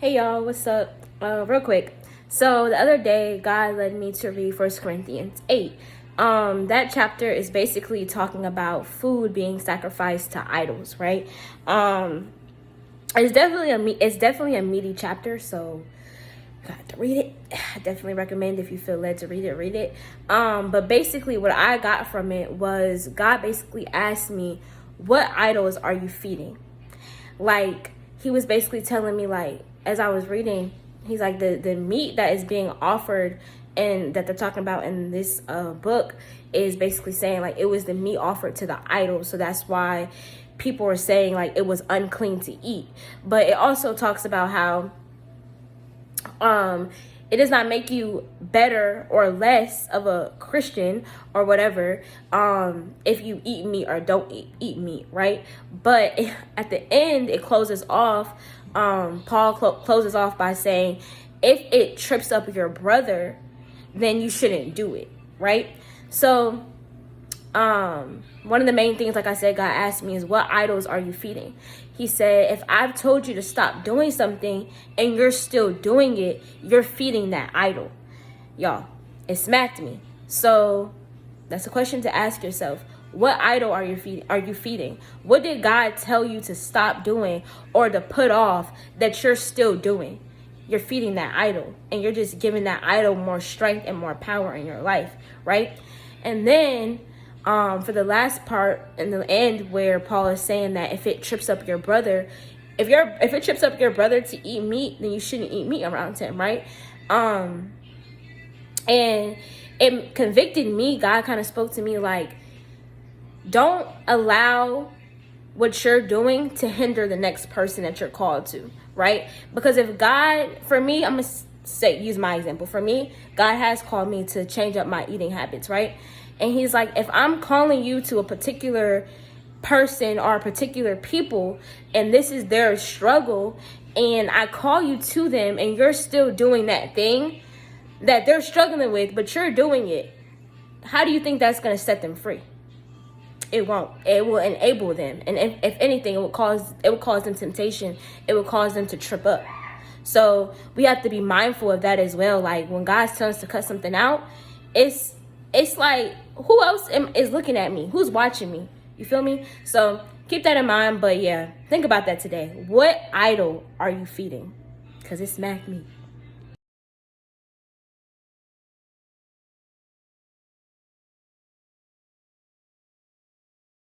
Hey y'all, what's up? Real quick. So the other day, God led me to read 1 Corinthians 8. That chapter is basically talking about food being sacrificed to idols, right? It's definitely a meaty chapter, so you got to read it. I definitely recommend if you feel led to read it. But basically what I got from it was God basically asked me, what idols are you feeding? Like, he was basically telling me, like, as I was reading, he's like, the meat that is being offered and that they're talking about in this book is basically saying, like, it was the meat offered to the idols. So that's why people are saying, like, it was unclean to eat. But it also talks about how it does not make you better or less of a Christian or whatever if you eat meat or don't eat meat, right? But at the end, it closes off. Paul closes off by saying, if it trips up your brother, then you shouldn't do it, right? So one of the main things, like I said, God asked me is, what idols are you feeding? He said, if I've told you to stop doing something and you're still doing it, you're feeding that idol. Y'all, it smacked me. So that's a question to ask yourself. What idol are you feeding? What did God tell you to stop doing or to put off that you're still doing? You're feeding that idol, and you're just giving that idol more strength and more power in your life, right? And then for the last part in the end, where Paul is saying that if it trips up your brother, if it trips up your brother to eat meat, then you shouldn't eat meat around him, right? And it convicted me. God kind of spoke to me like, don't allow what you're doing to hinder the next person that you're called to, right? Because if God, for me, I'm gonna use my example. For me, God has called me to change up my eating habits, right? And he's like, if I'm calling you to a particular person or a particular people, and this is their struggle, and I call you to them, and you're still doing that thing that they're struggling with, but you're doing it, how do you think that's going to set them free? It won't. It will enable them. And if anything, it will cause them temptation. It will cause them to trip up. So we have to be mindful of that as well. Like, when God's telling us to cut something out, it's like, who else is looking at me? Who's watching me? You feel me? So keep that in mind. But yeah, think about that today. What idol are you feeding? Because it smacked me.